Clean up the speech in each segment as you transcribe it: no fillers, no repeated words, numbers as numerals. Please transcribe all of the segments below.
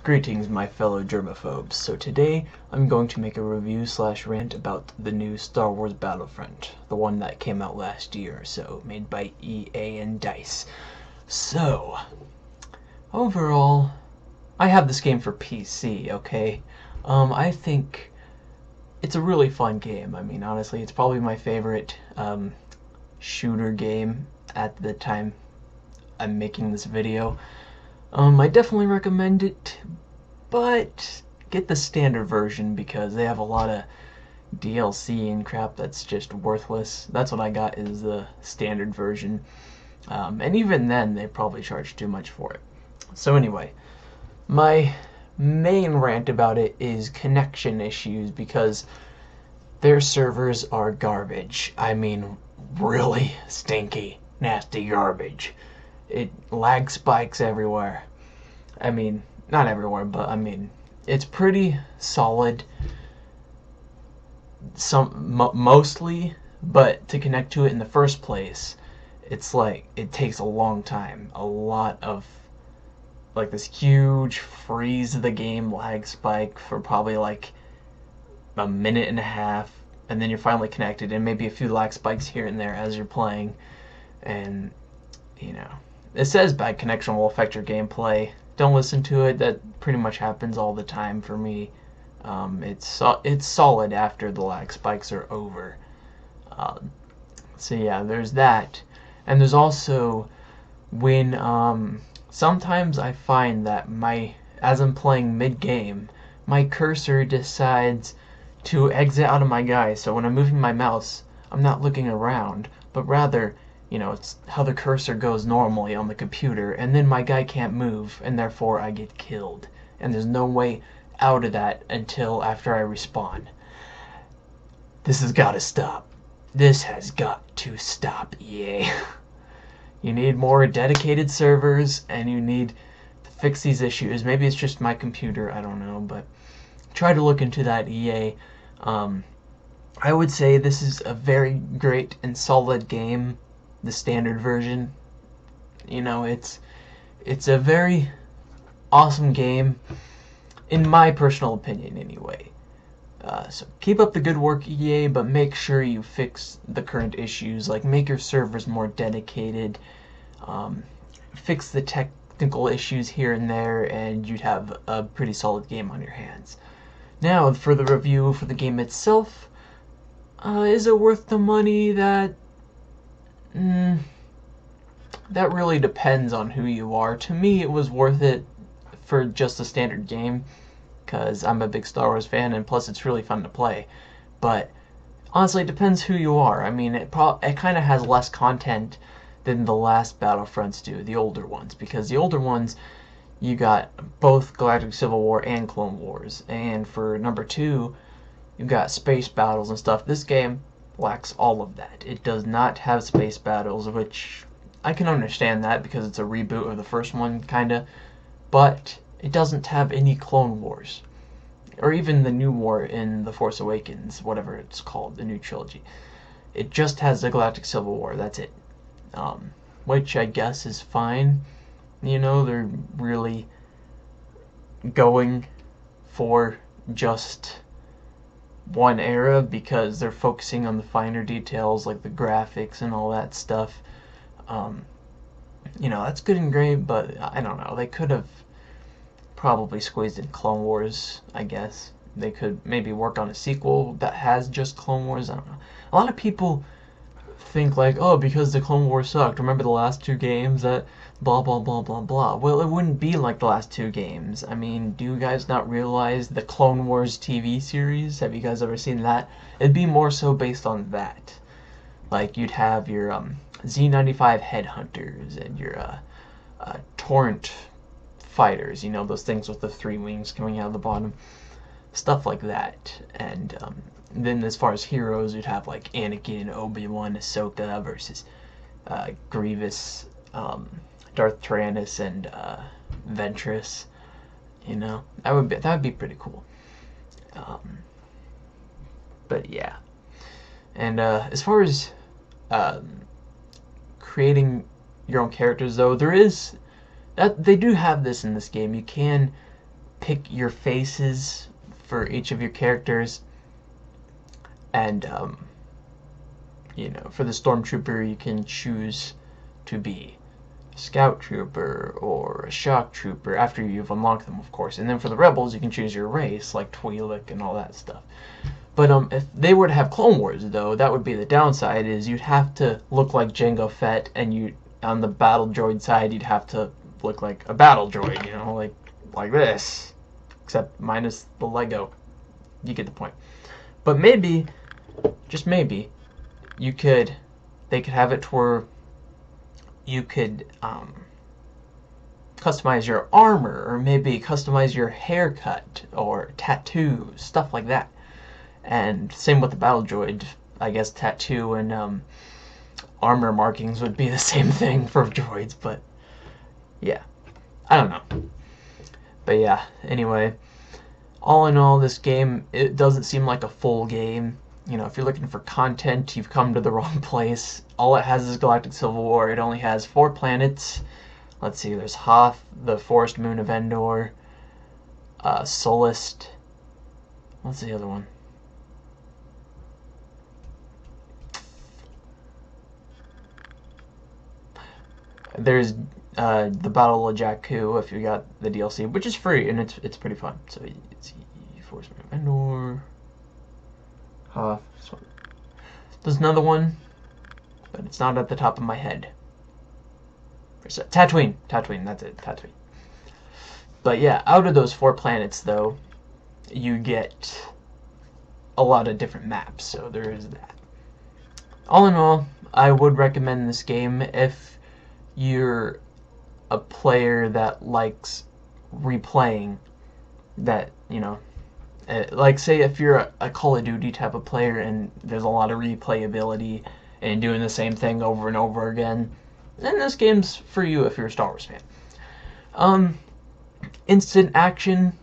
Greetings, my fellow germaphobes. So today, I'm going to make a review / rant about the new Star Wars Battlefront, the one that came out last year or so, made by EA and DICE. So, overall, I have this game for PC, okay? I think it's a really fun game. I mean, honestly, it's probably my favorite shooter game at the time I'm making this video. I definitely recommend it, but get the standard version because they have a lot of DLC and crap that's just worthless. That's what I got, is the standard version. And even then, they probably charge too much for it. So anyway, my main rant about it is connection issues because their servers are garbage. I mean, really stinky, nasty garbage. It lag spikes everywhere. I mean, not everywhere, but I mean, it's pretty solid. Mostly, but to connect to it in the first place, it's like it takes a long time. A lot of like this huge freeze of the game lag spike for probably like a minute and a half, and then you're finally connected, and maybe a few lag spikes here and there as you're playing, and you know, it says bad connection will affect your gameplay. Don't listen to it. That pretty much happens all the time for me. It's solid after the lag spikes are over. So yeah, there's that, and there's also when sometimes I find that as I'm playing mid game, my cursor decides to exit out of my guy. So when I'm moving my mouse, I'm not looking around, but rather, you know, it's how the cursor goes normally on the computer, and then my guy can't move, and therefore I get killed. And there's no way out of that until after I respawn. This has got to stop. This has got to stop, EA. You need more dedicated servers, and you need to fix these issues. Maybe it's just my computer, I don't know, but try to look into that, EA. I would say this is a very great and solid game. The standard version, you know, it's a very awesome game in my personal opinion anyway. So keep up the good work, EA, but make sure you fix the current issues, like make your servers more dedicated, fix the technical issues here and there, and you'd have a pretty solid game on your hands. Now for the review for the game itself, is it worth the money? That really depends on who you are. To me, it was worth it for just a standard game, because I'm a big Star Wars fan, and plus it's really fun to play. But honestly, it depends who you are. I mean, it kind of has less content than the last Battlefronts do, the older ones, because the older ones, you got both Galactic Civil War and Clone Wars, and for number 2, you got space battles and stuff. This game lacks all of that. It does not have space battles, which I can understand that because it's a reboot of the first one, kinda, but it doesn't have any Clone Wars, or even the new war in The Force Awakens, whatever it's called, the new trilogy. It just has the Galactic Civil War, that's it. Which I guess is fine. You know, they're really going for just one era because they're focusing on the finer details like the graphics and all that stuff. You know, that's good and great, but I don't know, they could have probably squeezed in Clone Wars, I guess. They could maybe work on a sequel that has just Clone Wars. I don't know. A lot of people think like, oh, because the Clone Wars sucked, remember the last 2 games that blah blah blah blah blah. Well, it wouldn't be like the last 2 games. I mean, do you guys not realize the Clone Wars TV series? Have you guys ever seen that? It'd be more so based on that. Like, you'd have your Z95 headhunters and your torrent fighters, you know, those things with the 3 wings coming out of the bottom, stuff like that. And then as far as heroes, you'd have like Anakin, Obi-Wan, Ahsoka versus Grievous, Darth Tyrannus, and Ventress. You know, that would be pretty cool. But yeah, and as far as creating your own characters, though, there is that they do have this in this game. You can pick your faces for each of your characters, and for the stormtrooper you can choose to be a scout trooper or a shock trooper after you've unlocked them, of course. And then for the rebels you can choose your race, like Twi'lek and all that stuff. But if they were to have Clone Wars, though, that would be the downside, is you'd have to look like Jango Fett, and you, on the battle droid side, you'd have to look like a battle droid, like this, except minus the Lego. You get the point. But maybe, just maybe, they could have it to where you could customize your armor, or maybe customize your haircut, or tattoo, stuff like that. And same with the battle droid. I guess tattoo and armor markings would be the same thing for droids, but yeah, I don't know. But yeah, anyway, all in all, this game, it doesn't seem like a full game. If you're looking for content, you've come to the wrong place. All it has is Galactic Civil War. It only has 4 planets. Let's see, there's Hoth, the forest moon of Endor, Solist. What's the other one? There's the Battle of Jakku if you got the DLC, which is free, and it's pretty fun. So it's Force Moon of Endor. There's another one, but it's not at the top of my head. Tatooine, that's it, Tatooine. But yeah, out of those 4 planets, though, you get a lot of different maps, so there is that. All in all, I would recommend this game if you're a player that likes replaying, that, like, say if you're a Call of Duty type of player and there's a lot of replayability and doing the same thing over and over again, then this game's for you if you're a Star Wars fan. Instant action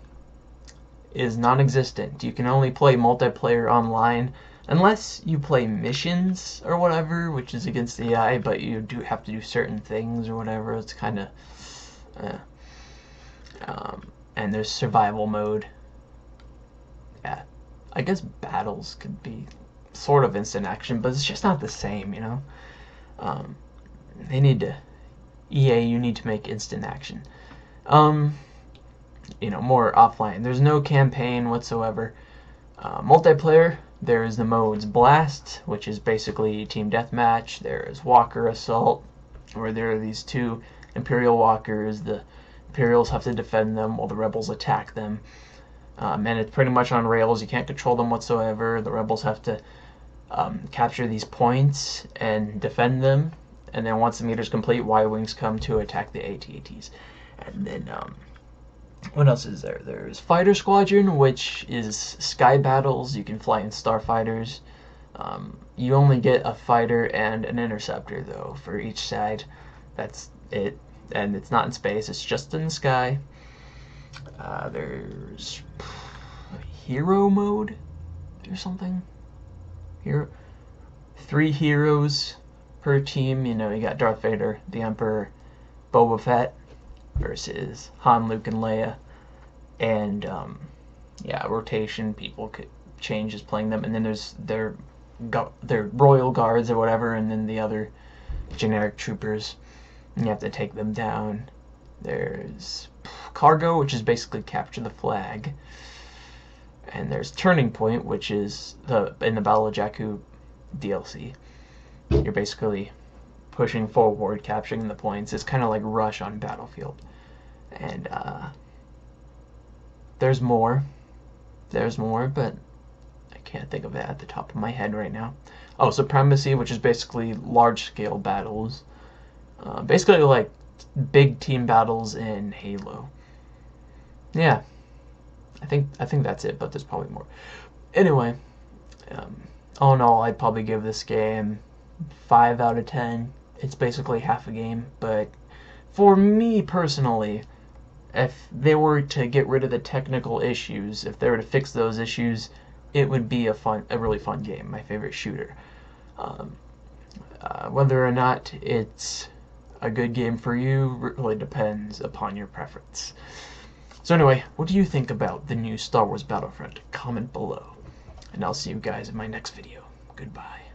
is non-existent. You can only play multiplayer online unless you play missions or whatever, which is against the AI, but you do have to do certain things or whatever. It's kind of and there's survival mode. Yeah, I guess battles could be sort of instant action, but it's just not the same, They need to, EA, you need to make instant action. More offline. There's no campaign whatsoever. Multiplayer, there's the modes Blast, which is basically team deathmatch. There's Walker Assault, where there are these 2 Imperial Walkers. The Imperials have to defend them while the Rebels attack them. And it's pretty much on rails. You can't control them whatsoever. The Rebels have to capture these points and defend them. And then once the meter's complete, Y-Wings come to attack the AT-ATs. And then, what else is there? There's Fighter Squadron, which is sky battles. You can fly in starfighters. You only get a fighter and an interceptor, though, for each side. That's it. And it's not in space. It's just in the sky. There's hero mode or something. 3 heroes per team. You got Darth Vader, the Emperor, Boba Fett versus Han, Luke, and Leia. And rotation, people could change as playing them. And then there's their royal guards or whatever, and then the other generic troopers. And you have to take them down. There's Cargo, which is basically capture the flag. And there's Turning Point, which is in the Battle of Jakku DLC. You're basically pushing forward, capturing the points. It's kind of like Rush on Battlefield. And there's more, but I can't think of it at the top of my head right now. Oh, Supremacy, which is basically large-scale battles. Basically like big team battles in Halo. Yeah, I think that's it, but there's probably more. Anyway, all in all, I'd probably give this game 5 out of 10. It's basically half a game, but for me personally, if they were to get rid of the technical issues, if they were to fix those issues, it would be a really fun game. My favorite shooter. Whether or not it's a good game for you really depends upon your preference. So anyway, what do you think about the new Star Wars Battlefront? Comment below. And I'll see you guys in my next video. Goodbye.